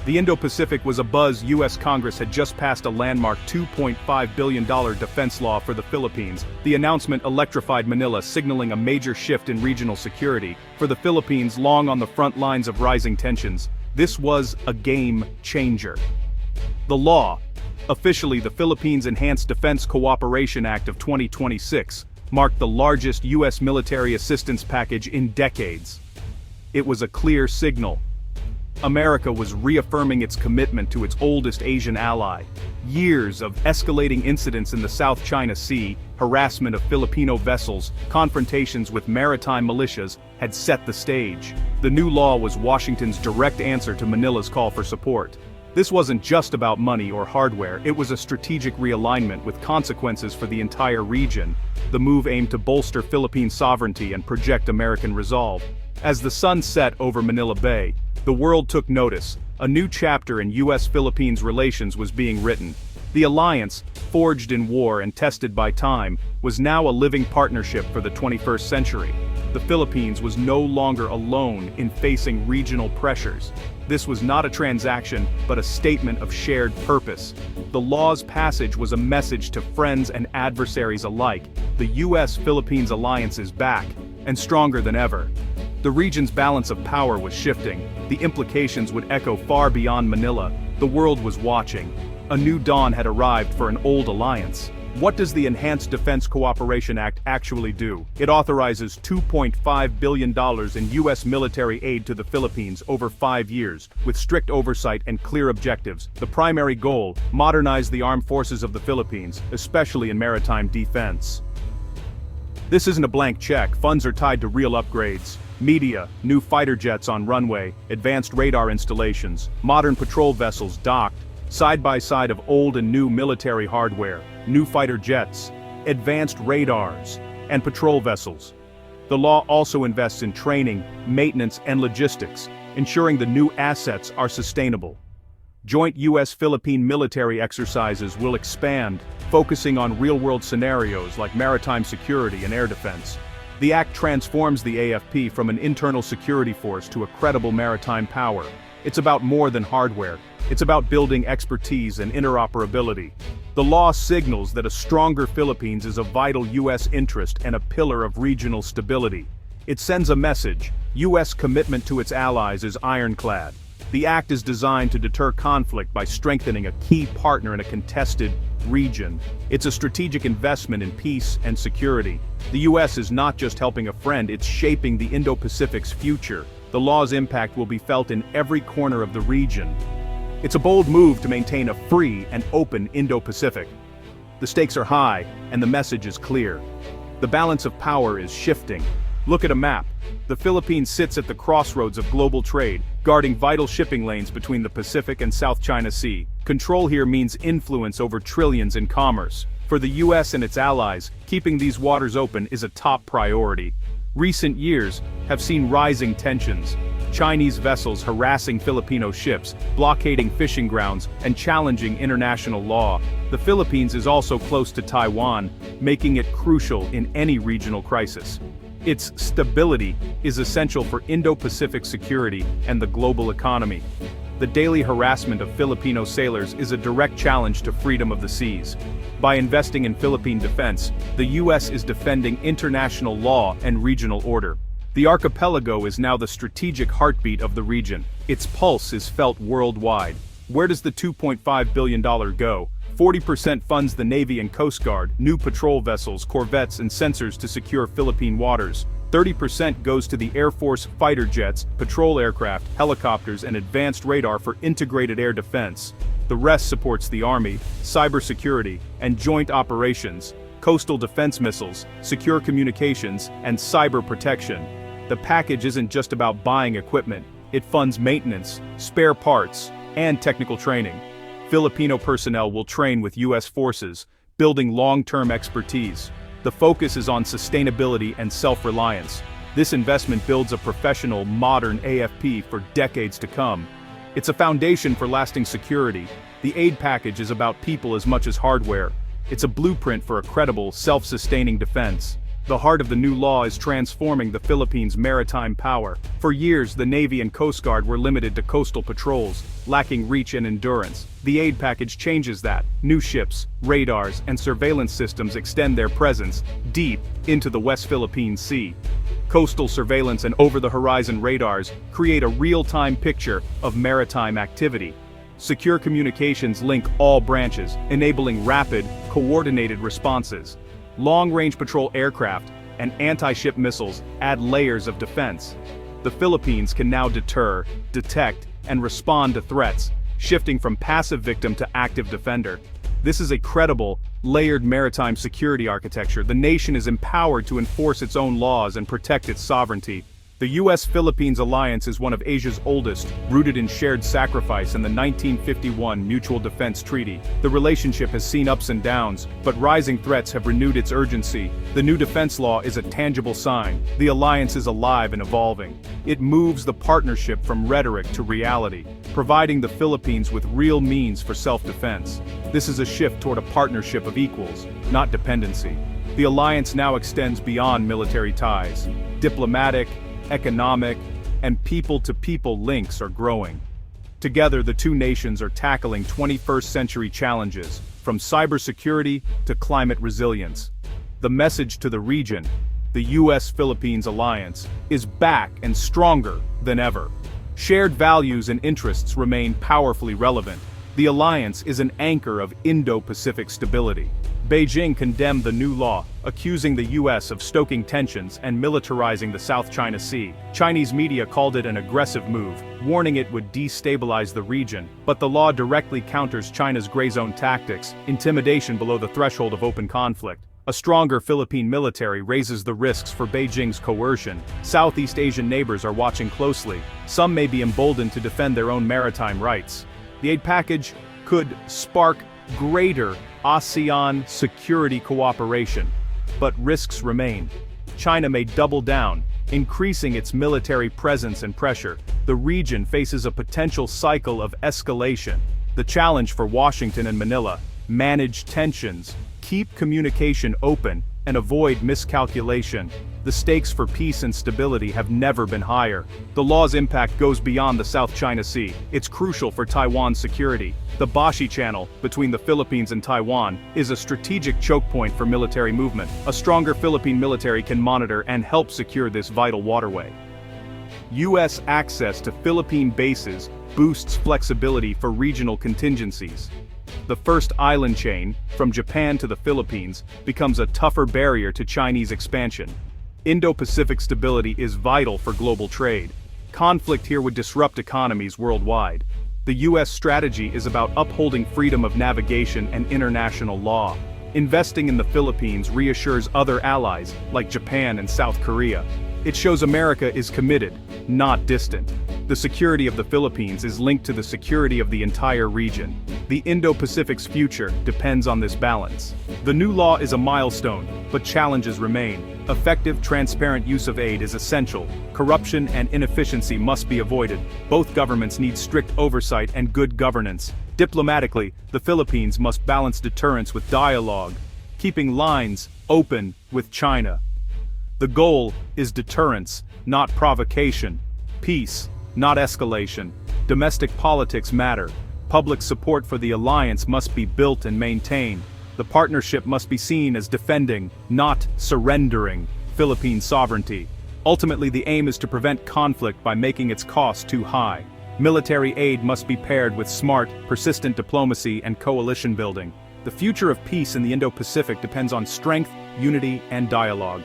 The Indo-Pacific was abuzz. U.S. Congress had just passed a landmark $2.5 billion defense law for the Philippines. The announcement electrified Manila, signaling a major shift in regional security. For the Philippines, long on the front lines of rising tensions, this was a game changer. The law, officially the Philippines Enhanced Defense Cooperation Act of 2026, marked the largest U.S. military assistance package in decades. It was a clear signal. America was reaffirming its commitment to its oldest Asian ally. Years of escalating incidents in the South China Sea, harassment of Filipino vessels, confrontations with maritime militias, had set the stage. The new law was Washington's direct answer to Manila's call for support. This wasn't just about money or hardware, it was a strategic realignment with consequences for the entire region. The move aimed to bolster Philippine sovereignty and project American resolve. As the sun set over Manila Bay, the world took notice. A new chapter in U.S.-Philippines relations was being written. The alliance, forged in war and tested by time, was now a living partnership for the 21st century. The Philippines was no longer alone in facing regional pressures. This was not a transaction, but a statement of shared purpose. The law's passage was a message to friends and adversaries alike. The U.S.-Philippines alliance is back, and stronger than ever. The region's balance of power was shifting. The implications would echo far beyond Manila. The world was watching. A new dawn had arrived for an old alliance. What does the Enhanced Defense Cooperation Act actually do? It authorizes $2.5 billion in U.S. military aid to the Philippines over 5 years, with strict oversight and clear objectives. The primary goal: modernize the armed forces of the Philippines, especially in maritime defense. This isn't a blank check. Funds are tied to real upgrades. Media, new fighter jets on runway, advanced radar installations, modern patrol vessels docked, side by side of old and new military hardware, new fighter jets, advanced radars, and patrol vessels. The law also invests in training, maintenance, and logistics, ensuring the new assets are sustainable. Joint U.S.-Philippine military exercises will expand, focusing on real-world scenarios like maritime security and air defense. The act transforms the AFP from an internal security force to a credible maritime power. It's about more than hardware. It's about building expertise and interoperability. The law signals that a stronger Philippines is a vital U.S. interest and a pillar of regional stability. It sends a message: U.S. commitment to its allies is ironclad. The act is designed to deter conflict by strengthening a key partner in a contested region. It's a strategic investment in peace and security. The U.S. is not just helping a friend, it's shaping the Indo-Pacific's future. The law's impact will be felt in every corner of the region. It's a bold move to maintain a free and open Indo-Pacific. The stakes are high, and the message is clear. The balance of power is shifting. Look at a map. The Philippines sits at the crossroads of global trade, guarding vital shipping lanes between the Pacific and South China Sea. Control here means influence over trillions in commerce. For the U.S. and its allies, keeping these waters open is a top priority. Recent years have seen rising tensions. Chinese vessels harassing Filipino ships, blockading fishing grounds, and challenging international law. The Philippines is also close to Taiwan, making it crucial in any regional crisis. Its stability is essential for Indo-Pacific security and the global economy. The daily harassment of Filipino sailors is a direct challenge to freedom of the seas. By investing in Philippine defense, the U.S. is defending international law and regional order. The archipelago is now the strategic heartbeat of the region. Its pulse is felt worldwide. Where does the $2.5 billion go? 40% funds the Navy and Coast Guard, new patrol vessels, corvettes, and sensors to secure Philippine waters. 30% goes to the Air Force fighter jets, patrol aircraft, helicopters, and advanced radar for integrated air defense. The rest supports the Army, cybersecurity, and joint operations, coastal defense missiles, secure communications, and cyber protection. The package isn't just about buying equipment, it funds maintenance, spare parts, and technical training. Filipino personnel will train with U.S. forces, building long-term expertise. The focus is on sustainability and self-reliance. This investment builds a professional, modern AFP for decades to come. It's a foundation for lasting security. The aid package is about people as much as hardware. It's a blueprint for a credible, self-sustaining defense. The heart of the new law is transforming the Philippines' maritime power. For years, the Navy and Coast Guard were limited to coastal patrols, lacking reach and endurance. The aid package changes that. New ships, radars, and surveillance systems extend their presence deep into the West Philippine Sea. Coastal surveillance and over-the-horizon radars create a real-time picture of maritime activity. Secure communications link all branches, enabling rapid, coordinated responses. Long-range patrol aircraft and anti-ship missiles add layers of defense. The Philippines can now deter, detect, and respond to threats, shifting from passive victim to active defender. This is a credible, layered maritime security architecture. The nation is empowered to enforce its own laws and protect its sovereignty. The U.S.-Philippines alliance is one of Asia's oldest, rooted in shared sacrifice and the 1951 Mutual Defense Treaty. The relationship has seen ups and downs, but rising threats have renewed its urgency. The new defense law is a tangible sign. The alliance is alive and evolving. It moves the partnership from rhetoric to reality, providing the Philippines with real means for self-defense. This is a shift toward a partnership of equals, not dependency. The alliance now extends beyond military ties. Diplomatic, economic, and people-to-people links are growing. Together, the two nations are tackling 21st-century challenges, from cybersecurity to climate resilience. The message to the region, the U.S.-Philippines alliance, is back and stronger than ever. Shared values and interests remain powerfully relevant. The alliance is an anchor of Indo-Pacific stability. Beijing condemned the new law, accusing the U.S. of stoking tensions and militarizing the South China Sea. Chinese media called it an aggressive move, warning it would destabilize the region. But the law directly counters China's gray zone tactics, intimidation below the threshold of open conflict. A stronger Philippine military raises the risks for Beijing's coercion. Southeast Asian neighbors are watching closely. Some may be emboldened to defend their own maritime rights. The aid package could spark greater ASEAN security cooperation, but risks remain. China may double down, increasing its military presence and pressure. The region faces a potential cycle of escalation. The challenge for Washington and Manila: manage tensions, keep communication open, and avoid miscalculation. The stakes for peace and stability have never been higher. The law's impact goes beyond the South China Sea. It's crucial for Taiwan's security. The Bashi Channel, between the Philippines and Taiwan, is a strategic choke point for military movement. A stronger Philippine military can monitor and help secure this vital waterway. U.S. access to Philippine bases boosts flexibility for regional contingencies. The first island chain, from Japan to the Philippines, becomes a tougher barrier to Chinese expansion. Indo-Pacific stability is vital for global trade. Conflict here would disrupt economies worldwide. The U.S. strategy is about upholding freedom of navigation and international law. Investing in the Philippines reassures other allies, like Japan and South Korea. It shows America is committed, not distant. The security of the Philippines is linked to the security of the entire region. The Indo-Pacific's future depends on this balance. The new law is a milestone, but challenges remain. Effective, transparent use of aid is essential. Corruption and inefficiency must be avoided. Both governments need strict oversight and good governance. Diplomatically, the Philippines must balance deterrence with dialogue, keeping lines open with China. The goal is deterrence, not provocation. Peace, not escalation. Domestic politics matter. Public support for the alliance must be built and maintained. The partnership must be seen as defending, not surrendering, Philippine sovereignty. Ultimately, the aim is to prevent conflict by making its cost too high. Military aid must be paired with smart, persistent diplomacy and coalition building. The future of peace in the Indo-Pacific depends on strength, unity, and dialogue.